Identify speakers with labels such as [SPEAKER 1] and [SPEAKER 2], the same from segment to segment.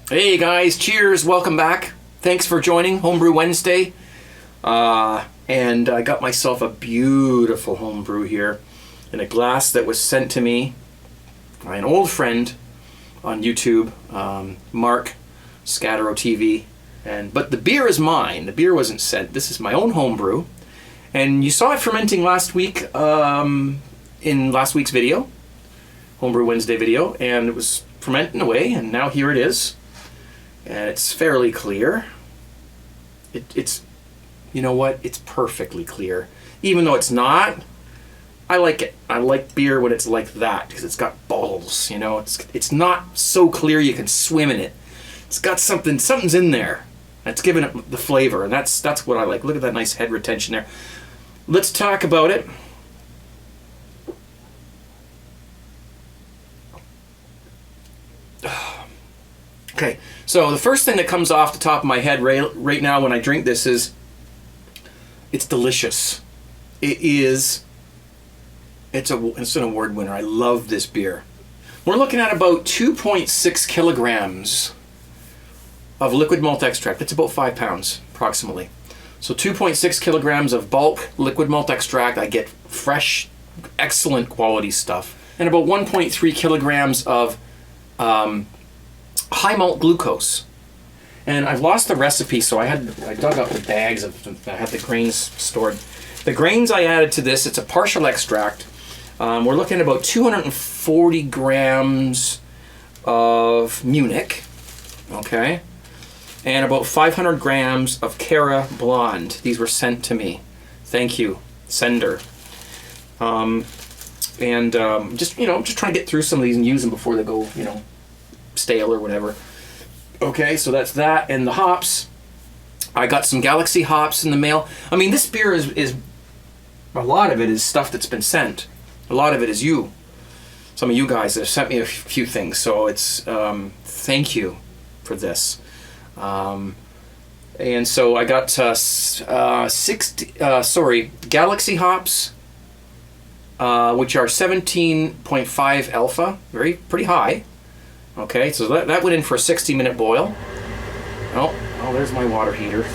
[SPEAKER 1] Hey guys, cheers, welcome back. Thanks for joining Homebrew Wednesday. And I got myself a beautiful homebrew here in a glass that was sent to me by an old friend on YouTube, Mark Scatero TV. But the beer is mine. The beer wasn't sent. This is my own homebrew. And you saw it fermenting last week in last week's video, Homebrew Wednesday video, and it was fermenting away, and now here it is. And it's fairly clear. It's, you know what? It's perfectly clear. Even though it's not, I like it. I like beer when it's like that because it's got balls. You know, it's not so clear you can swim in it. It's got something's in there that's giving it the flavor, and that's what I like. Look at that nice head retention there. Let's talk about it. Okay, so the first thing that comes off the top of my head right now when I drink this is it's delicious. It's an award winner. I love this beer. We're looking at about 2.6 kilograms of liquid malt extract. That's about 5 pounds approximately. So 2.6 kilograms of bulk liquid malt extract. I get fresh, excellent quality stuff. And about 1.3 kilograms of high malt glucose. And I've lost the recipe, so I dug up the bags I had the grains stored. The grains I added to this, it's a partial extract. We're looking at about 240 grams of Munic, okay, and about 500 grams of Cara Blond. These were sent to me. Thank you, sender. Just trying to get through some of these and use them before they go, stale or whatever. Okay, so that's that. And the hops, I got some Galaxy hops in the mail. I mean, this beer is a lot of it is stuff that's been sent. A lot of it is you. Some of you guys have sent me a few things, so it's thank you for this. And so I got Galaxy hops, which are 17.5 alpha, pretty high. Okay, so that went in for a 60-minute boil. Oh, there's my water heater.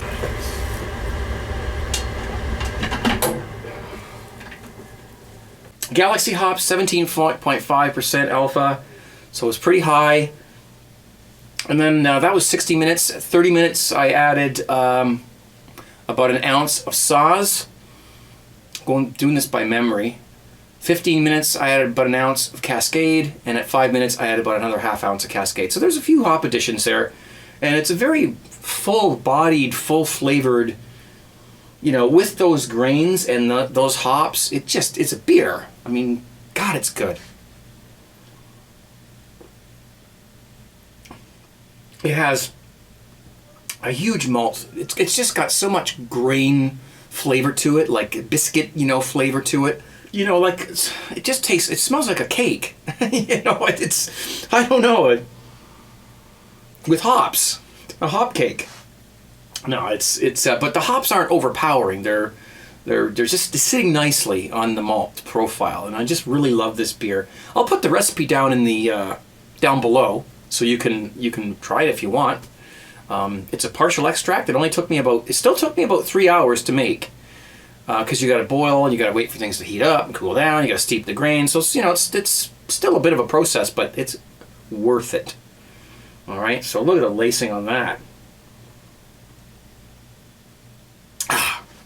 [SPEAKER 1] Galaxy hops, 17.5% alpha, so it's pretty high. And then that was 60 minutes. 30 minutes I added about an ounce of Saaz. Doing this by memory. 15 minutes I added about an ounce of Cascade, and at 5 minutes I added about another half ounce of Cascade. So there's a few hop additions there, and it's a very full-bodied, full-flavored, with those grains and those hops, it's a beer. I mean, God, it's good. It has a huge malt. It's just got so much grain flavor to it, like biscuit, flavor to it. It just tastes, it smells like a cake. I don't know, with hops, a hop cake. No, but the hops aren't overpowering. They're just sitting nicely on the malt profile, and I just really love this beer. I'll put the recipe down in the down below, so you can try it if you want. It's a partial extract. It still took me about 3 hours to make. Because you got to boil, and you got to wait for things to heat up and cool down. You got to steep the grain, so it's still a bit of a process, but it's worth it. All right, so look at the lacing on that.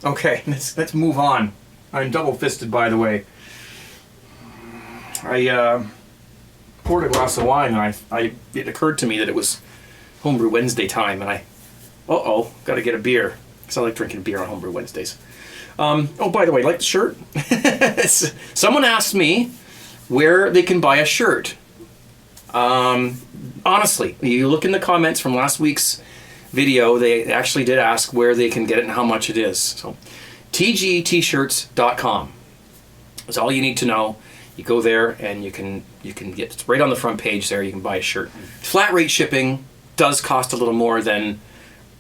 [SPEAKER 1] Okay, let's move on. I'm double-fisted, by the way. I poured a glass of wine, and it occurred to me that it was Homebrew Wednesday time, and got to get a beer because I like drinking beer on Homebrew Wednesdays. By the way, like the shirt? Someone asked me where they can buy a shirt. Honestly, you look in the comments from last week's video, they actually did ask where they can get it and how much it is. So, tgtshirts.com. That's all you need to know. You go there and you can get, it's right on the front page there, you can buy a shirt. Flat rate shipping does cost a little more than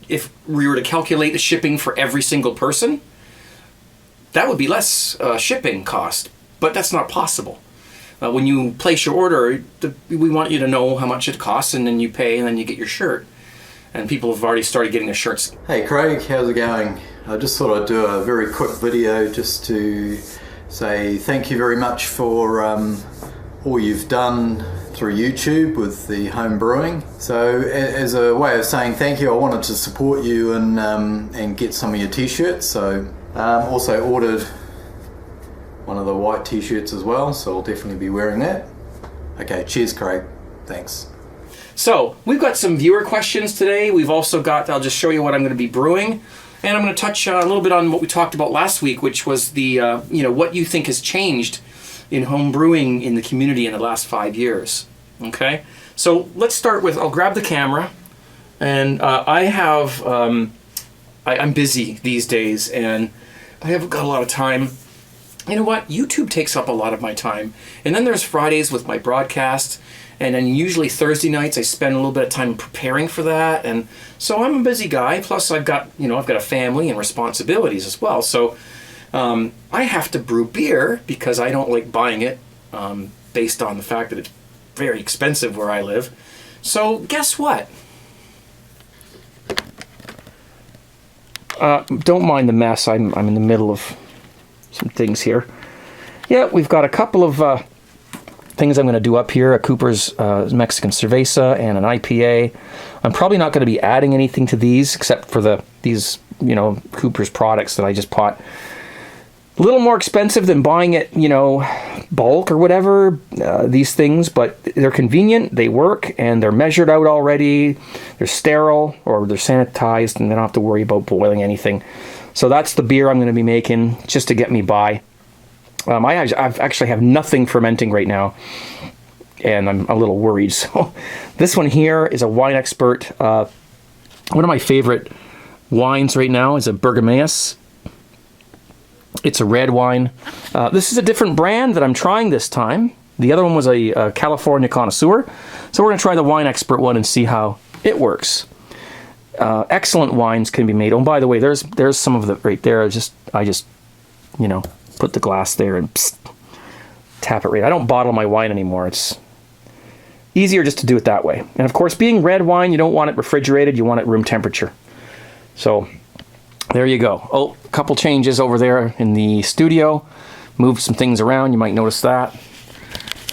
[SPEAKER 1] if we were to calculate the shipping for every single person. That would be less shipping cost, but that's not possible. when you place your order, we want you to know how much it costs, and then you pay, and then you get your shirt. And people have already started getting their shirts.
[SPEAKER 2] Hey Craig, how's it going? I just thought I'd do a very quick video just to say thank you very much for all you've done through YouTube with the home brewing. So as a way of saying thank you, I wanted to support you and get some of your t-shirts. So also ordered one of the white t-shirts as well, so I'll definitely be wearing that. Okay, cheers Craig, thanks.
[SPEAKER 1] So we've got some viewer questions today. We've also got, I'll just show you what I'm going to be brewing, and I'm going to touch a little bit on what we talked about last week, which was the what you think has changed in home brewing in the community in the last 5 years. Okay, so let's start with, I'll grab the camera, and I'm busy these days, and I haven't got a lot of time. You know what? YouTube takes up a lot of my time, and then there's Fridays with my broadcast. And then usually Thursday nights I spend a little bit of time preparing for that, and so I'm a busy guy. Plus I've got a family and responsibilities as well. So I have to brew beer because I don't like buying it, based on the fact that it's very expensive where I live. So guess what? Don't mind the mess. I'm in the middle of some things here. Yeah, we've got a couple of things I'm going to do up here, a Cooper's Mexican Cerveza and an IPA. I'm probably not going to be adding anything to these except for these Cooper's products that I just bought. A little more expensive than buying it, bulk or whatever, these things, but they're convenient, they work, and they're measured out already. They're sterile, or they're sanitized, and they don't have to worry about boiling anything. So that's the beer I'm going to be making just to get me by. I actually have nothing fermenting right now, and I'm a little worried. So this one here is a wine expert. One of my favorite wines right now is a Bergamasque. It's a red wine. This is a different brand that I'm trying this time. The other one was a California Connoisseur. So we're going to try the wine expert one and see how it works. Excellent wines can be made. Oh, by the way, there's some of the right there. I just put the glass there and tap it right. I don't bottle my wine anymore. It's easier just to do it that way. And of course, being red wine, you don't want it refrigerated. You want it room temperature. So there you go. Oh, a couple changes over there in the studio. Moved some things around. You might notice that.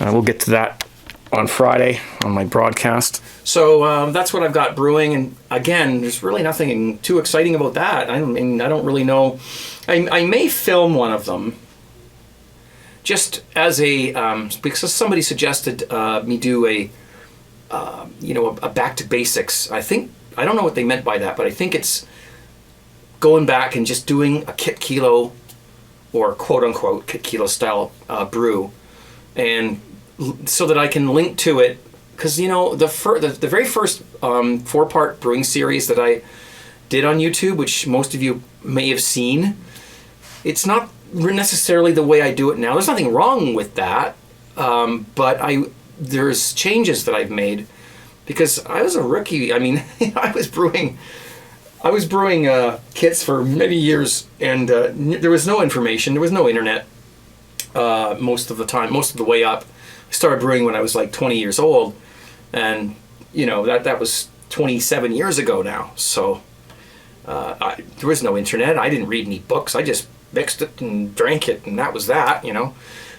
[SPEAKER 1] We'll get to that on Friday on my broadcast. So that's what I've got brewing. And again, there's really nothing too exciting about that. I don't really know. I may film one of them just as a because somebody suggested me do a back to basics. I don't know what they meant by that, but I think it's going back and just doing a kit kilo or quote unquote kit kilo style brew, and so that I can link to it, because the very first 4-part brewing series that I did on YouTube, which most of you may have seen, it's not necessarily the way I do it now. There's nothing wrong with that, but there's changes that I've made because I was a rookie. I mean, I was brewing kits for many years, and there was no information. There was no internet most of the time, most of the way up. I started brewing when I was like 20 years old, and that was 27 years ago now. So there was no internet. I didn't read any books. I just mixed it and drank it, and that was that,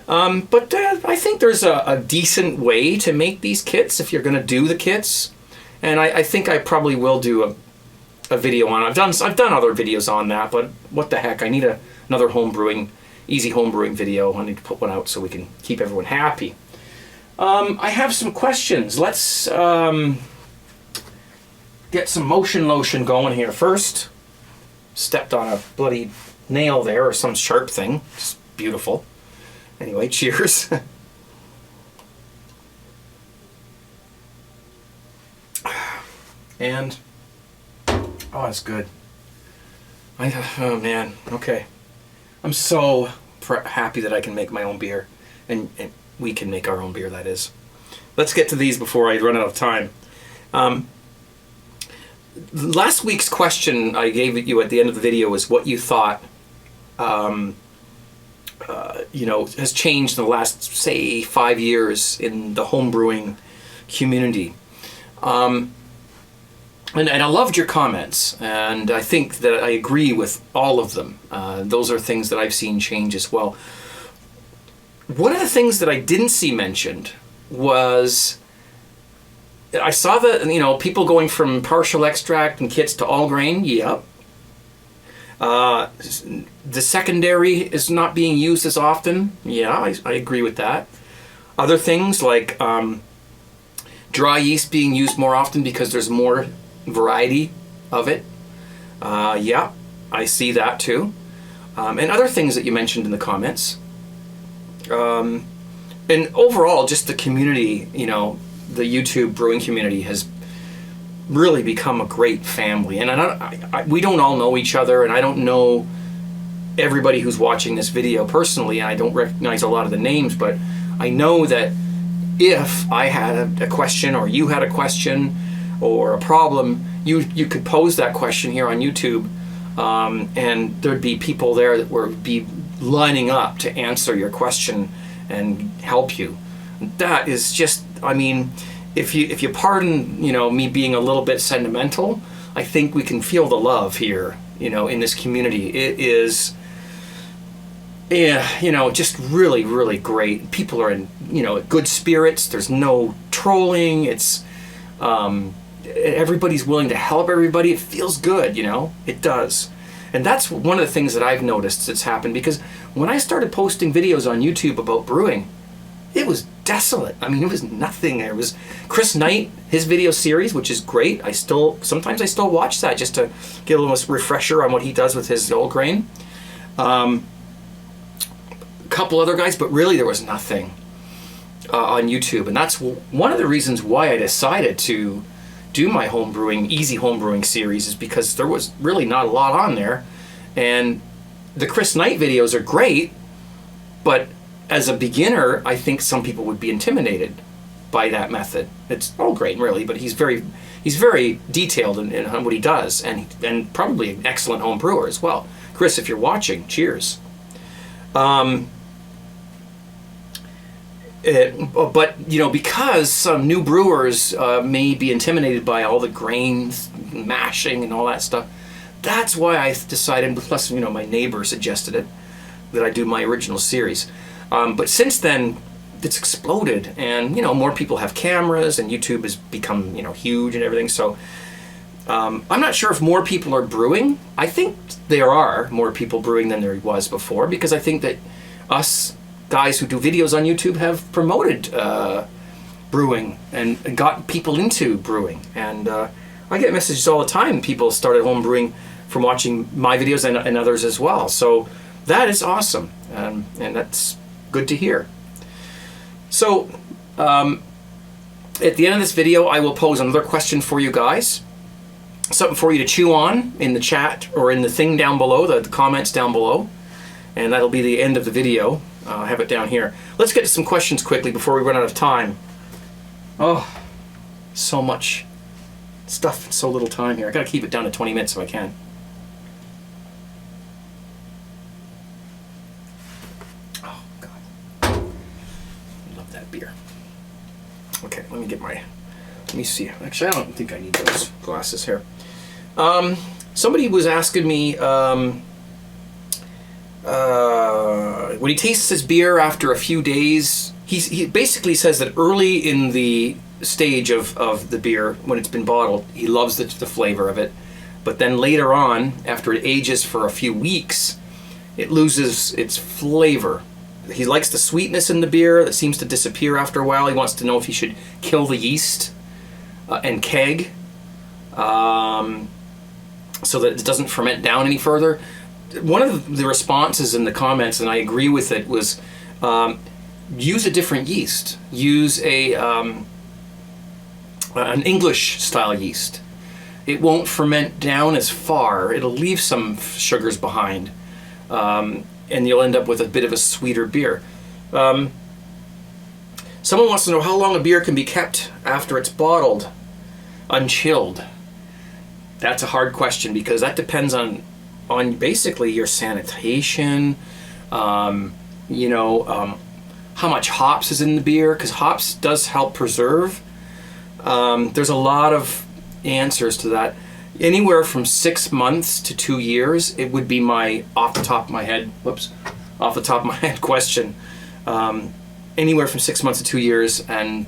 [SPEAKER 1] But I think there's a decent way to make these kits if you're going to do the kits, and I think I probably will do a video on it. I've done other videos on that, but what the heck? I need another easy home brewing video. I need to put one out so we can keep everyone happy. I have some questions. Let's get some motion lotion going here first. Stepped on a bloody nail there, or some sharp thing. Just beautiful. Anyway, cheers. And oh, that's good. Oh man, okay. I'm so happy that I can make my own beer, and we can make our own beer, that is. Let's get to these before I run out of time. Last week's question I gave you at the end of the video was what you thought has changed in the last, say, 5 years in the homebrewing community. And I loved your comments, and I think that I agree with all of them. Those are things that I've seen change as well. One of the things that I didn't see mentioned was, I saw that, people going from partial extract and kits to all grain. Yep. The secondary is not being used as often. Yeah, I agree with that. Other things like dry yeast being used more often because there's more variety of it. Yeah, I see that too. And other things that you mentioned in the comments. And overall, just the community, the YouTube brewing community has really become a great family. And we don't all know each other, and I don't know everybody who's watching this video personally, and I don't recognize a lot of the names, but I know that if I had a question, or you had a question or a problem, you could pose that question here on YouTube, and there'd be people there that would be lining up to answer your question and help you. That is just, if you pardon, me being a little bit sentimental, I think we can feel the love here, in this community. It is, just really, really great. People are in, good spirits. There's no trolling. It's, everybody's willing to help everybody. It feels good, it does. And that's one of the things that I've noticed that's happened, because when I started posting videos on YouTube about brewing, it was desolate. It was nothing. There was Chris Knight, his video series, which is great. Sometimes I still watch that just to get a little refresher on what he does with his old grain. A couple other guys, but really there was nothing on YouTube. And that's one of the reasons why I decided to do my easy homebrewing series, is because there was really not a lot on there. And the Chris Knight videos are great, but as a beginner, I think some people would be intimidated by that method. It's all grain, really, but he's very detailed in what he does, and probably an excellent home brewer as well. Chris, if you're watching, cheers. But because some new brewers may be intimidated by all the grains, mashing, and all that stuff, that's why I decided, plus my neighbor suggested it, that I do my original series. But since then, it's exploded, and more people have cameras, and YouTube has become huge and everything. So I'm not sure if more people are brewing. I think there are more people brewing than there was before, because I think that us guys who do videos on YouTube have promoted brewing and got people into brewing. And I get messages all the time. People started home brewing from watching my videos and others as well. So that is awesome, and that's good to hear. So at the end of this video, I will pose another question for you guys. Something for you to chew on in the chat, or in the thing down below, the comments down below. And that'll be the end of the video. I have it down here. Let's get to some questions quickly before we run out of time. Oh, so much stuff, so little time here. I gotta keep it down to 20 minutes if I can. Oh, God. I love that beer. Okay, let me see. Actually, I don't think I need those glasses here. Somebody was asking me, when he tastes his beer after a few days, he basically says that early in the stage of the beer, when it's been bottled, he loves the flavor of it. But then later on, after it ages for a few weeks, it loses its flavor. He likes the sweetness in the beer that seems to disappear after a while. He wants to know if he should kill the yeast and keg so that it doesn't ferment down any further. One of the responses in the comments, and I agree with it, was use a different yeast. Use an English style yeast. It won't ferment down as far. It'll leave some sugars behind, and you'll end up with a bit of a sweeter beer. Someone wants to know how long a beer can be kept after it's bottled, unchilled. That's a hard question, because that depends on basically your sanitation, how much hops is in the beer, because hops does help preserve. There's a lot of answers to that. Anywhere from 6 months to 2 years, it would be my off the top of my head question. Anywhere from 6 months to 2 years, and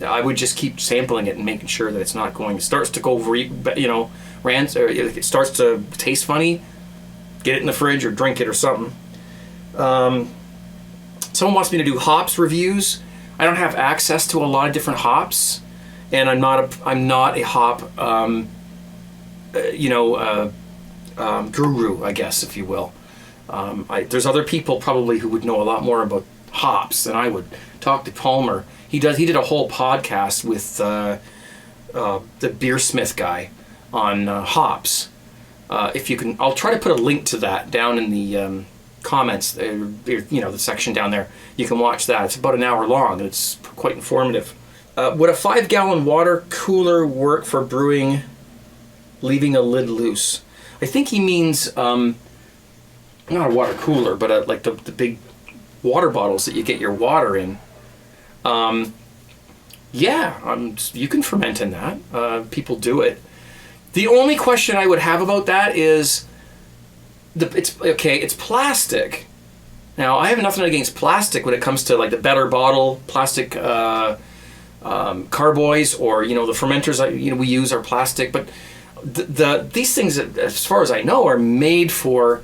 [SPEAKER 1] I would just keep sampling it and making sure that it's not going. It starts to go rants, or it starts to taste funny. Get it in the fridge or drink it or something. Someone wants me to do hops reviews. I don't have access to a lot of different hops, and I'm not a hop guru, I guess, if you will. There's other people probably who would know a lot more about hops than I would. Talk to Palmer. He did a whole podcast with the Beersmith guy on hops. If you can, I'll try to put a link to that down in the comments, the section down there. You can watch that. It's about an hour long, and it's quite informative. Would a 5-gallon water cooler work for brewing, leaving a lid loose? I think he means not a water cooler, but like the big water bottles that you get your water in. You can ferment in that. People do it. The only question I would have about that is, it's plastic. Now, I have nothing against plastic when it comes to like the better bottle plastic carboys, or the fermenters we use are plastic. But these things, as far as I know, are made for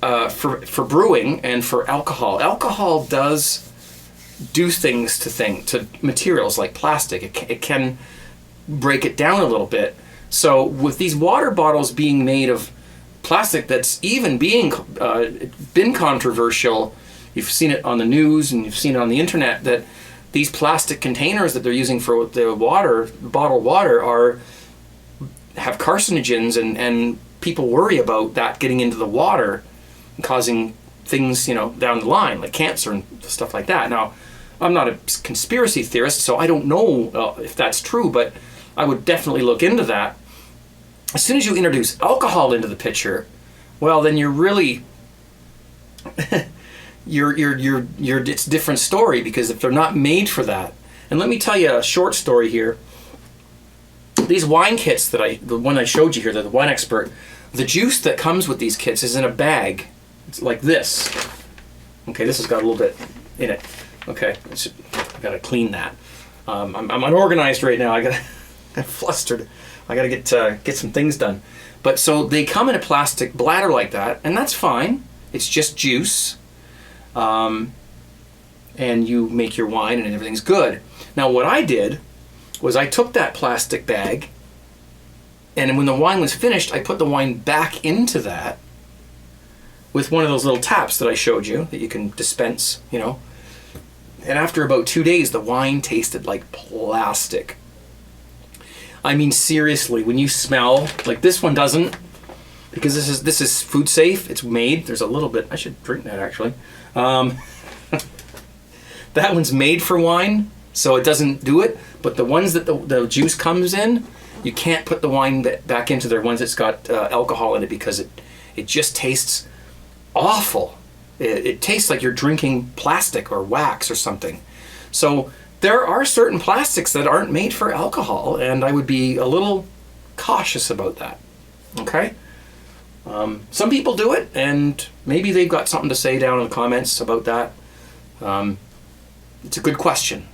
[SPEAKER 1] brewing and for alcohol. Alcohol does do things to materials like plastic. It can break it down a little bit. So with these water bottles being made of plastic, that's even been controversial. You've seen it on the news and you've seen it on the internet, that these plastic containers that they're using for the bottled water have carcinogens, and people worry about that getting into the water and causing things down the line, like cancer and stuff like that. Now, I'm not a conspiracy theorist, so I don't know if that's true, but I would definitely look into that. As soon as you introduce alcohol into the picture, well, then you're really it's a different story, because if they're not made for that. And let me tell you a short story here. These wine kits the one I showed you here, the Wine Expert, the juice that comes with these kits is in a bag. It's like this. Okay, this has got a little bit in it. Okay, I gotta clean that. I'm unorganized right now. I'm flustered. I gotta get some things done. But so they come in a plastic bladder like that, and that's fine. It's just juice. And you make your wine and everything's good. Now what I did was I took that plastic bag, and when the wine was finished, I put the wine back into that with one of those little taps that I showed you that you can dispense, And after about 2 days, the wine tasted like plastic. I mean, seriously, when you smell, like this one doesn't, because this is food safe. It's made. There's a little bit. I should drink that actually. That one's made for wine, so it doesn't do it. But the ones that the juice comes in, you can't put the wine back into there once it's got alcohol in it, because it just tastes awful. It tastes like you're drinking plastic or wax or something. So there are certain plastics that aren't made for alcohol, and I would be a little cautious about that. Okay? Some people do it, and maybe they've got something to say down in the comments about that. It's a good question.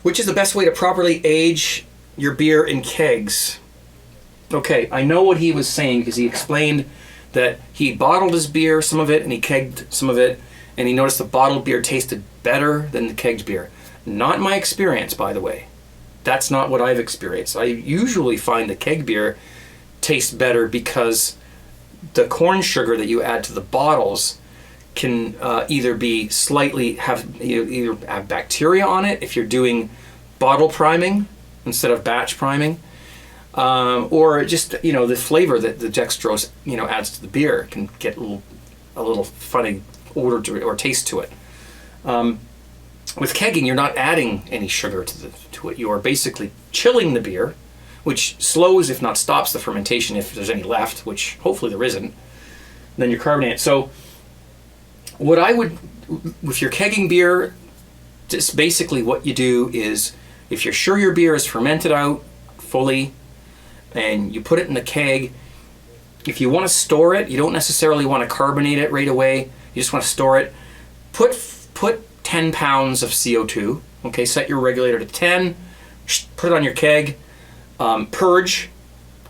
[SPEAKER 1] Which is the best way to properly age your beer in kegs? Okay, I know what he was saying, because he explained that he bottled his beer, some of it, and he kegged some of it, and he noticed the bottled beer tasted better than the kegged beer. Not my experience, by the way. That's not what I've experienced. I usually find the keg beer tastes better, because the corn sugar that you add to the bottles can either have bacteria on it if you're doing bottle priming instead of batch priming, or just the flavor that the dextrose adds to the beer can get a little funny odor to it, or taste to it. With kegging, you're not adding any sugar to it. You are basically chilling the beer which slows, if not stops, the fermentation if there's any left, which hopefully there isn't. Then you carbonate it. So what I would, if you're kegging beer, just basically what you do is, if you're sure your beer is fermented out fully and you put it in the keg, if you want to store it, you don't necessarily want to carbonate it right away. You just want to store it. Put 10 pounds of CO2. Okay, set your regulator to 10. Put it on your keg. Purge.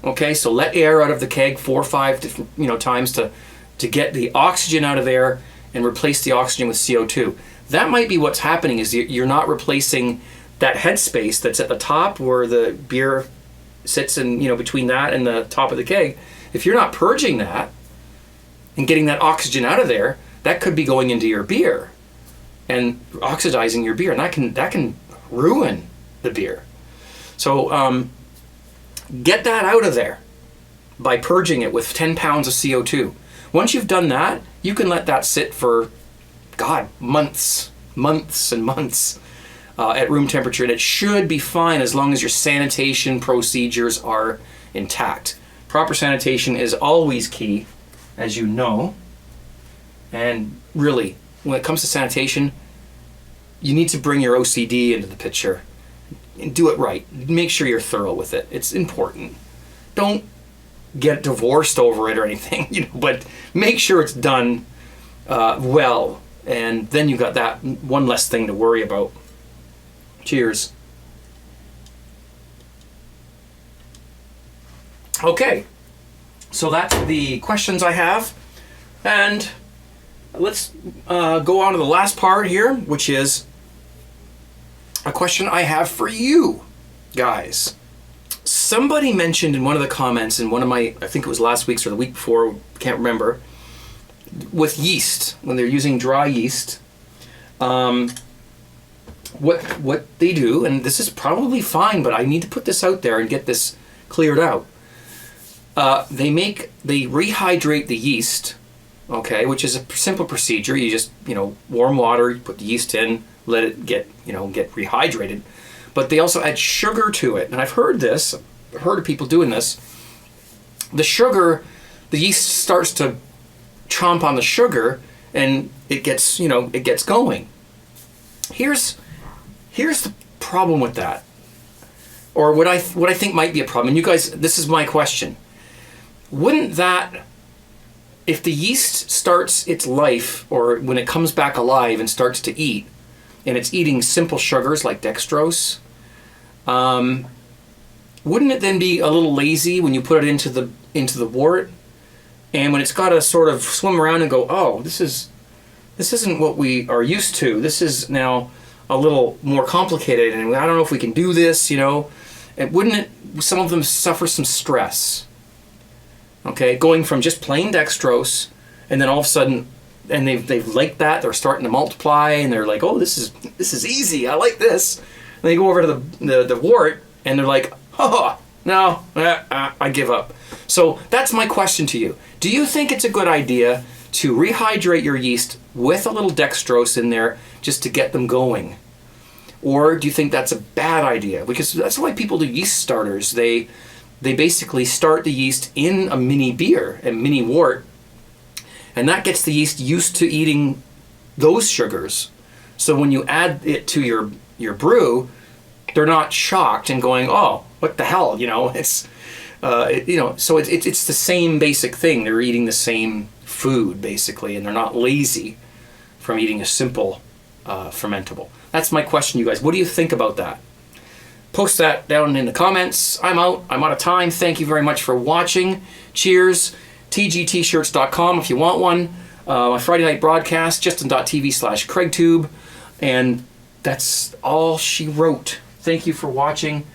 [SPEAKER 1] Okay, so let air out of the keg 4 or 5 different, times to get the oxygen out of there and replace the oxygen with CO2. That might be what's happening, is you're not replacing that headspace that's at the top where the beer sits in, between that and the top of the keg. If you're not purging that and getting that oxygen out of there, that could be going into your beer and oxidizing your beer, and that can ruin the beer. So get that out of there by purging it with 10 pounds of CO2. Once you've done that, you can let that sit for, months and months at room temperature, and it should be fine as long as your sanitation procedures are intact. Proper sanitation is always key, as you know. And really, when it comes to sanitation, you need to bring your OCD into the picture and do it right. Make sure you're thorough with it. It's important. Don't get divorced over it or anything, but make sure it's done well, and then you've got that one less thing to worry about. Cheers. Okay, so that's the questions I have, and let's go on to the last part here, which is a question I have for you guys. Somebody mentioned in one of the comments in one of my, I think it was last week's or the week before, can't remember, with yeast, when they're using dry yeast, what they do, and this is probably fine, but I need to put this out there and get this cleared out. They rehydrate the yeast, okay, which is a simple procedure. You just, warm water, you put the yeast in, let it get rehydrated. But they also add sugar to it. And I've heard of people doing this. The sugar, the yeast starts to chomp on the sugar, and it gets going. Here's the problem with that. Or what I think might be a problem. And you guys, this is my question. Wouldn't that, if the yeast starts its life, or when it comes back alive and starts to eat, and it's eating simple sugars like dextrose, wouldn't it then be a little lazy when you put it into the wort, and when it's got to sort of swim around and go, oh, this isn't what we are used to. This is now a little more complicated, and I don't know if we can do this, And wouldn't it? Some of them suffer some stress. Okay, going from just plain dextrose, and then all of a sudden, and they've liked that, they're starting to multiply, and they're like, oh, this is easy, I like this. And they go over to the wort, and they're like, oh, no, I give up. So that's my question to you. Do you think it's a good idea to rehydrate your yeast with a little dextrose in there just to get them going? Or do you think that's a bad idea? Because that's why people do yeast starters. They basically start the yeast in a mini beer, a mini wort, and that gets the yeast used to eating those sugars. So when you add it to your brew, they're not shocked and going, oh, what the hell, it's, so it's the same basic thing. They're eating the same food, basically, and they're not lazy from eating a simple fermentable. That's my question, you guys. What do you think about that? Post that down in the comments. I'm out of time. Thank you very much for watching. Cheers. tgtshirts.com if you want one. My Friday night broadcast, justin.tv/CraigTube. And that's all she wrote. Thank you for watching.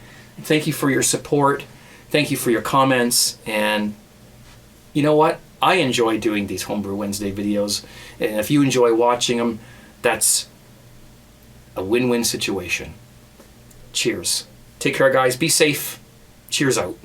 [SPEAKER 1] Thank you for your support. Thank you for your comments. And you know what? I enjoy doing these Homebrew Wednesday videos. And if you enjoy watching them, that's a win-win situation. Cheers. Take care, guys. Be safe. Cheers out.